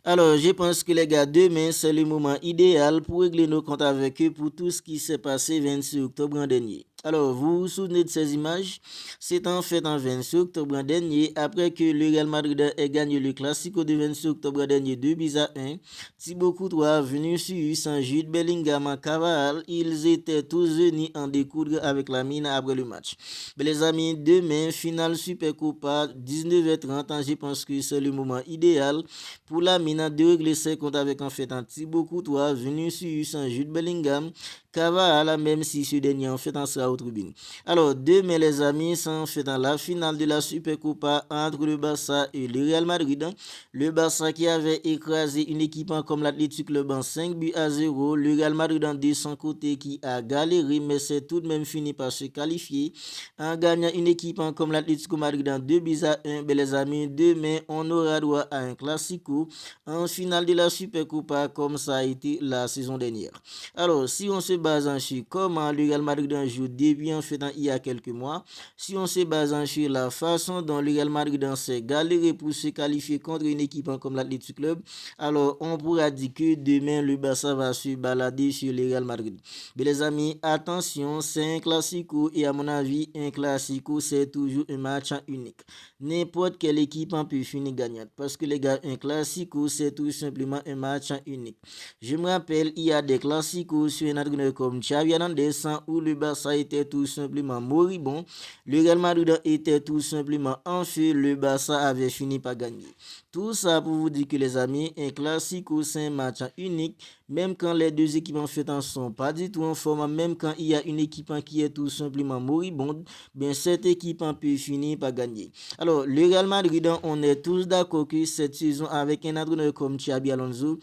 Alors, je pense que les gars, demain, c'est le moment idéal pour régler nos comptes avec eux pour tout ce qui s'est passé 26 octobre dernier. Alors, vous vous souvenez de ces images? C'est en fait en 26 octobre dernier, après que le Real Madrid ait gagné le Classico de 26 octobre dernier 2 buts à 1. Thibaut Courtois, Vinicius, Jude Bellingham, Cavani, ils étaient tous venus en découdre avec la mine après le match. Mais les amis, demain, finale Supercopa, 19h30, je pense que c'est le moment idéal pour la mine de régler ses comptes avec en fait un Thibaut Courtois, Vinicius, Jude Bellingham, Cavani, même si ce dernier en fait en sera au tribune. Alors, demain les amis, c'est en fait dans la finale de la Supercopa entre le Barça et le Real Madrid. Le Barça qui avait écrasé une équipe comme l'Athletic Club en 5 buts à 0. Le Real Madrid de son côté qui a galéré mais c'est tout de même fini par se qualifier en gagnant une équipe comme l'Atlético Madrid en 2 buts à 1. Les amis, demain on aura droit à un classico en finale de la Supercopa comme ça a été la saison dernière. Alors, si on se base sur comment le Real Madrid joue depuis en fait il y a quelques mois, si on se base sur la façon dont le Real Madrid s'est galéré pour se qualifier contre une équipe comme l'Athletic Club, alors on pourra dire que demain le Barça va se balader sur le Real Madrid. Mais les amis, attention, c'est un classico et à mon avis, un classico c'est toujours un match unique. N'importe quelle équipe peut finir gagnante parce que les gars, un classico c'est tout simplement un match unique. Je me rappelle, il y a des classicos sur un entraîneur comme Xavi Hernandez où le Barça était tout simplement moribond, le Real Madrid était tout simplement en feu, le Barça avait fini par gagner. Tout ça pour vous dire que les amis, un classico c'est un match unique, même quand les deux équipes en fait ne sont pas du tout en forme, même quand il y a une équipe qui est tout simplement moribonde, bien cette équipe peut finir par gagner. Alors, le Real Madrid, on est tous d'accord que cette saison avec un entraîneur comme Xabi Alonso,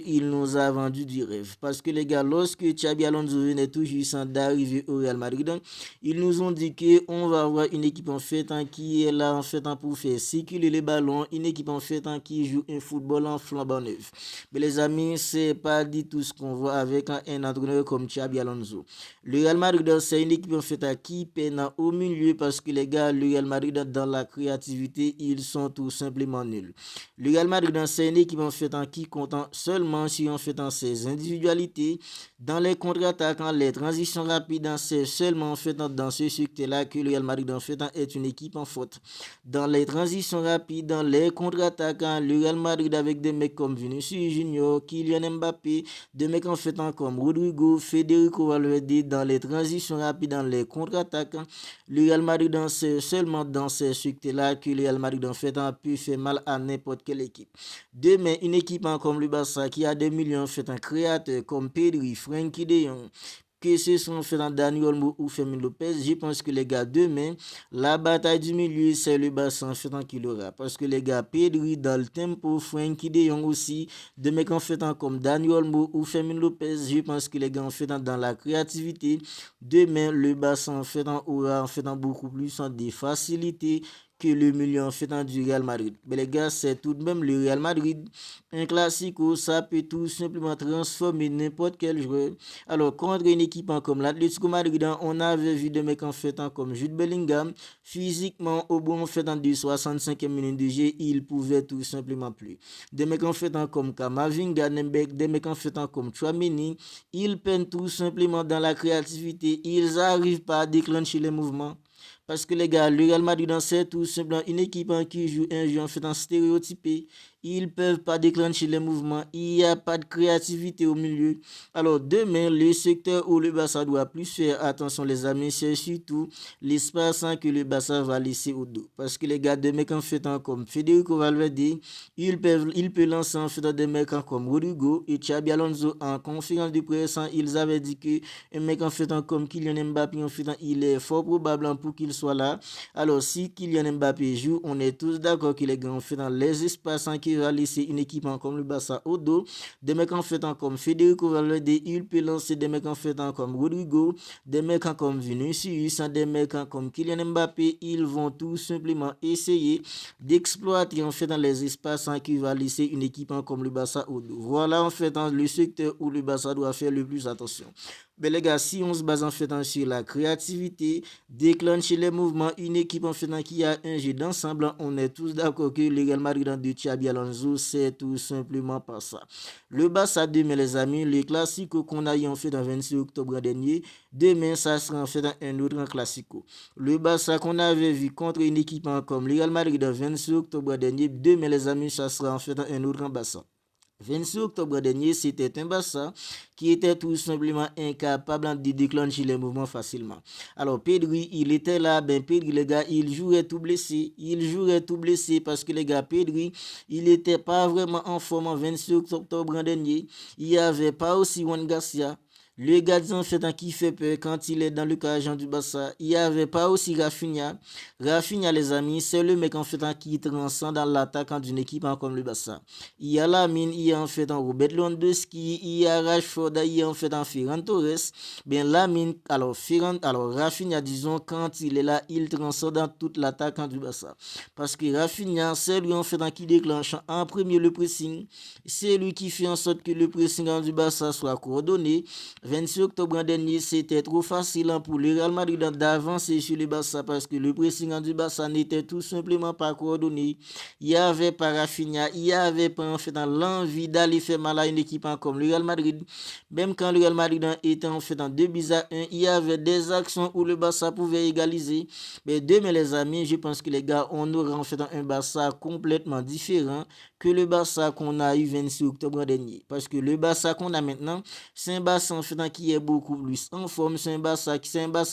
il nous a vendu du rêve. Parce que les gars, lorsque Xabi Alonso venait tout juste d'arriver au Real Madrid, ils nous ont dit qu'on va avoir une équipe en fait qui est là en fait pour faire circuler les ballons, une équipe en fait qui joue un football en flambant neuf. Mais les amis, c'est pas du tout ce qu'on voit avec un entraîneur comme Xabi Alonso. Le Real Madrid, c'est une équipe en fait qui peine au milieu parce que les gars, le Real Madrid dans la créativité, ils sont tout simplement nuls. Le Real Madrid, c'est une équipe en fait qui compte seulement si on fait dans ses individualités, dans les contre-attaques, les transitions rapides, c'est seulement en fait dans ce secteur-là que le Real Madrid en fait est une équipe en faute. Dans les transitions rapides, dans les contre-attaques, le Real Madrid avec des mecs comme Vinicius Junior, Kylian Mbappé, des mecs en fait comme Rodrigo, Federico Valverde, dans les transitions rapides, dans les contre-attaques, le Real Madrid c'est seulement dans ces secteurs-là que le Real Madrid en fait pu faire mal à n'importe quelle équipe. Demain, une équipe comme le Barça qui a des millions en fait un créateur comme Pedri, Frenkie de Jong, que ce soit fait dans Dani Olmo ou Fermin Lopez, je pense que les gars, demain, la bataille du milieu, c'est le Barça en fait qui l'aura. Parce que les gars, Pedri dans le tempo, Frenkie de Jong aussi, des mecs en fait comme Dani Olmo ou Fermin Lopez, je pense que les gars en fait dans la créativité, demain, le Barça en fait aura en fait beaucoup plus de facilité que le milieu en fait du Real Madrid. Mais les gars, c'est tout de même le Real Madrid. Un classico, ça peut tout simplement transformer n'importe quel joueur. Alors, contre une équipe comme l'Atlético Madrid, on avait vu des mecs en fait comme Jude Bellingham. Physiquement, au bon en fait du 65e minute de jeu, il pouvait tout simplement plus. Des mecs en fait comme Kamavinga, des mecs en fait comme Chouameni, ils peinent tout simplement dans la créativité. Ils n'arrivent pas à déclencher les mouvements. Parce que les gars, le Real Madrid, c'est tout simplement une équipe qui joue un jeu en fait en stéréotypé. Ils ne peuvent pas déclencher les mouvements. Il n'y a pas de créativité au milieu. Alors, demain, le secteur où le Barça doit plus faire attention, les amis, c'est surtout l'espace que le Barça va laisser au dos. Parce que les gars, des mecs en fait comme Federico Valverde, ils peuvent lancer en fait des mecs comme Rodrigo et Xabi Alonso en conférence de presse. Ils avaient dit que un mec en fait comme Kylian Mbappé, en fait, il est fort probable pour qu'il soit là. Alors, si Kylian Mbappé joue, on est tous d'accord qu'il est grand fait dans les espaces qui va laisser une équipe comme le Barça au dos. Des mecs en fait comme Federico Valverde, il peut lancer des mecs en fait comme Rodrigo, des mecs comme Vinicius, des mecs comme Kylian Mbappé. Ils vont tout simplement essayer d'exploiter en fait dans les espaces qui va laisser une équipe comme le Barça au dos. Voilà en fait le secteur où le Barça doit faire le plus attention. Ben les gars, si on se base en fait sur la créativité, déclencher les mouvements, une équipe en fait qui a un jeu d'ensemble, on est tous d'accord que le Real Madrid de Xabi Alonso, c'est tout simplement pas ça. Le Barça demain les amis, le classico qu'on a eu en fait le 26 octobre dernier, demain ça sera en fait un autre classico. Le Barça qu'on avait vu contre une équipe comme le Real Madrid le 26 octobre dernier, demain les amis, ça sera en fait un autre Barça. 26 octobre dernier, c'était un Barça qui était tout simplement incapable de déclencher les mouvements facilement. Alors, Pedri, il était là, ben Pedri, les gars, il jouait tout blessé. Il jouait tout blessé parce que les gars, Pedri, il n'était pas vraiment en forme en 26 octobre dernier. Il n'y avait pas aussi Juan Garcia. Le gardien fait qui fait peur quand il est dans le carré du Barça. Il n'y avait pas aussi Rafinha. Rafinha, les amis, c'est le mec en fait qui transcende dans l'attaque d'une équipe comme le Barça. Il y a Lamine, il y a en fait un Robert Lewandowski, il y a Rashford, il y a en fait un Ferran Torres. Bien Lamine, alors Rafinha, disons, quand il est là, il transcende dans toute l'attaque du Barça. Parce que Rafinha, c'est lui en fait qui déclenche en premier le pressing. C'est lui qui fait en sorte que le pressing du Barça soit coordonné. 26 octobre dernier, c'était trop facile pour le Real Madrid d'avancer sur le Barça parce que le pressing du Barça n'était tout simplement pas coordonné. Il y avait pas Rafinha, il y avait pas en fait l'envie d'aller faire mal à une équipe comme le Real Madrid. Même quand le Real Madrid était en fait en 2-1, il y avait des actions où le Barça pouvait égaliser. Mais demain les amis, je pense que les gars, on aura en fait un Barça complètement différent que le Barça qu'on a eu 26 octobre dernier. Parce que le Barça qu'on a maintenant, c'est un Barça en fait qui est beaucoup plus en forme, c'est un Barça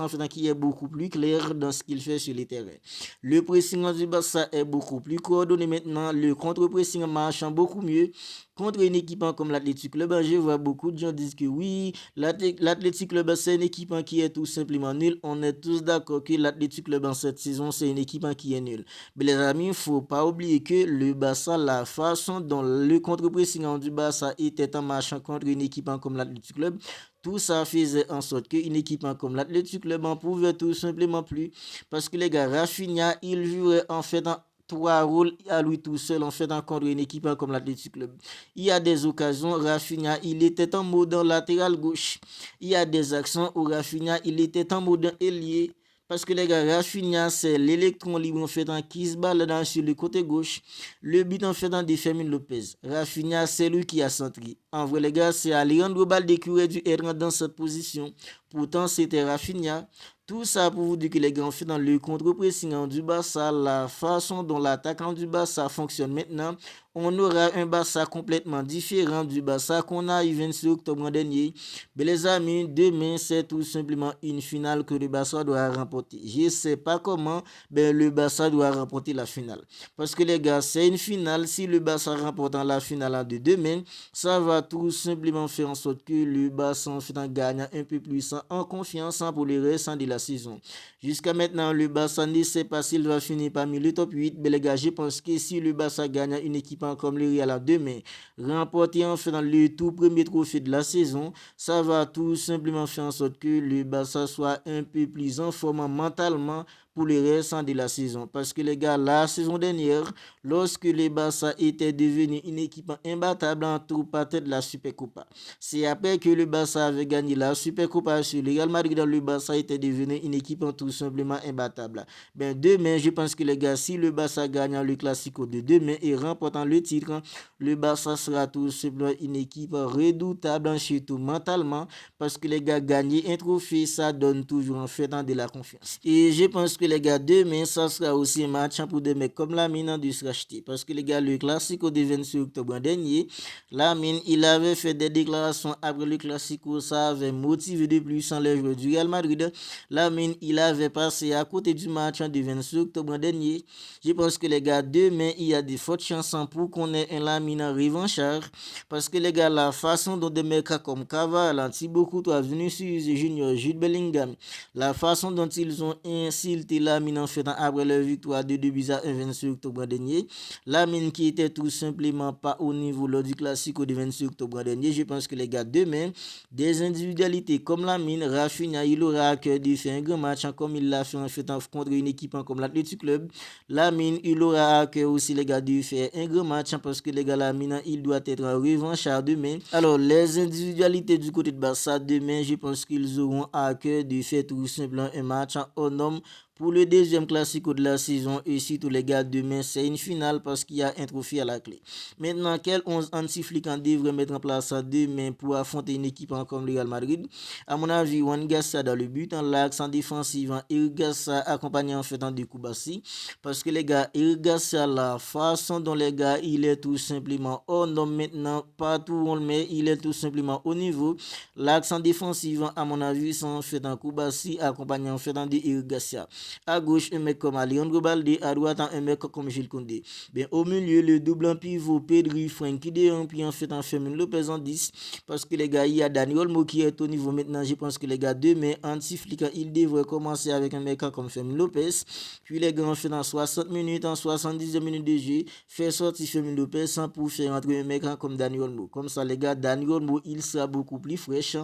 en fait qui est beaucoup plus clair dans ce qu'il fait sur les terrains. Le pressing du Barça est beaucoup plus coordonné maintenant, le contre-pressing marche beaucoup mieux. Contre une équipe comme l'Athletic Club, je vois beaucoup de gens disent que oui, l'Athletic Club c'est une équipe qui est tout simplement nulle. On est tous d'accord que l'Athletic Club en cette saison c'est une équipe qui est nulle. Mais les amis, il ne faut pas oublier que le Barça, la façon dont le contre-pressing du Barça était en marchant contre une équipe comme l'Athletic Club, tout ça faisait en sorte qu'une équipe comme l'Athletic Club en pouvait tout simplement plus. Parce que les gars, Rafinha, il jouait en fait en trois rôles à lui tout seul en fait contre une équipe comme l'Athletic Club. Il y a des occasions, Rafinha, il était en mode latéral gauche. Il y a des actions où Rafinha, il était en mode ailier. Parce que les gars, Rafinha, c'est l'électron libre en fait qui se balade sur le côté gauche. Le but en fait de Fermin Lopez. Rafinha, c'est lui qui a centré. En vrai, les gars, c'est Alejandro Balde qui aurait dû être dans cette position. Pourtant, c'était Rafinha. Tout ça pour vous dire que les gars, en fait, dans le contre-pressing du Barça, la façon dont l'attaquant du Barça fonctionne maintenant, on aura un Barça complètement différent du Barça qu'on a eu 26 octobre dernier. Mais les amis, demain, c'est tout simplement une finale que le Barça doit remporter. Je ne sais pas comment, mais le Barça doit remporter la finale. Parce que les gars, c'est une finale. Si le Barça remporte la finale de demain, ça va tout simplement faire en sorte que le Barça en fait gagne un peu plus en confiance pour le reste de la saison. Jusqu'à maintenant, le Barça ne sait pas s'il va finir parmi le top 8. Mais les gars, je pense que si le Barça gagne une équipe comme le Real demain, remporter en fait le tout premier trophée de la saison, ça va tout simplement faire en sorte que le Barça soit un peu plus en forme mentalement pour le reste de la saison. Parce que les gars, la saison dernière, lorsque le Barça était devenu une équipe imbattable en tout partie de la Supercopa, c'est après que le Barça avait gagné la Supercopa sur le Real Madrid, le Barça était devenu une équipe tout simplement imbattable. Ben demain, je pense que les gars, si le Barça gagne le Classico de demain et remportant le titre, le Barça sera tout simplement une équipe redoutable, surtout mentalement, parce que les gars, gagner un trophée, ça donne toujours en fait de la confiance. Et je pense que les gars, demain, ça sera aussi un match pour des mecs comme Lamine de se racheter. Parce que les gars, le Classico de 26 octobre dernier, Lamine, il avait fait des déclarations après le Classico, ça avait motivé de plus en les joueurs du Real Madrid. Lamine, il avait passé à côté du match de 26 octobre dernier. Je pense que les gars, demain, il y a des fortes chances pour qu'on ait un Lamine revanchard. Parce que les gars, la façon dont des mecs comme Cavani, Thibaut Courtois, Vinicius Junior, Jude Bellingham, la façon dont ils ont insulté côté Lamine en fait après leur victoire de 2-1 26 octobre dernier. Lamine qui était tout simplement pas au niveau lors du Classico de 26 octobre dernier. Je pense que les gars, demain, des individualités comme Lamine, Rafinha, il aura à cœur de faire un grand match comme il l'a fait en fait contre une équipe comme l'Athletic Club. Lamine, il aura à cœur aussi les gars de faire un grand match parce que les gars Lamine, il doit être en revanchard demain. Alors les individualités du côté de Barça demain, je pense qu'ils auront à cœur de faire tout simplement un match en homme pour le deuxième classico de la saison. Et si tous les gars, demain, c'est une finale parce qu'il y a un trophée à la clé. Maintenant, quel 11 anti-fliquant devrait mettre en place demain pour affronter une équipe comme le Real Madrid? À mon avis, Juan Gassa dans le but, en l'axe en défensive, Eric Gassa accompagné en fait de Koubassi. Parce que les gars, Eric Gassa, la façon dont les gars, il est tout simplement au nom maintenant, partout où on le met, il est tout simplement au niveau. L'axe en défensive, à mon avis, c'est en fait un Koubassi accompagné en fait de Eric Gassa. À gauche, un mec comme Alejandro Balde, à droite, un mec comme Gilles Koundé. Bien, au milieu, le double en pivot, Pedri, Frenkie de Jong, puis en fait en Fermin Lopez en 10. Parce que les gars, il y a Dani Olmo qui est au niveau maintenant. Je pense que les gars, demain, anti-fliquant, il devrait commencer avec un mec comme Fermin Lopez. Puis les gars, en fait en 60 minutes, en 70 minutes de jeu, faire sortir Fermin Lopez sans pour faire entrer un mec comme Dani Olmo. Comme ça, les gars, Dani Olmo, il sera beaucoup plus fraîche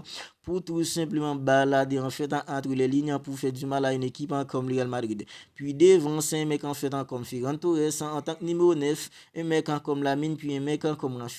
pour tout simplement balader en fait entre les lignes pour faire du mal à une équipe comme Real Madrid. Puis devant, c'est un mec en fait comme Ferran Torres en tant que numéro 9, un mec comme Lamine, puis un mec comme Rafinha.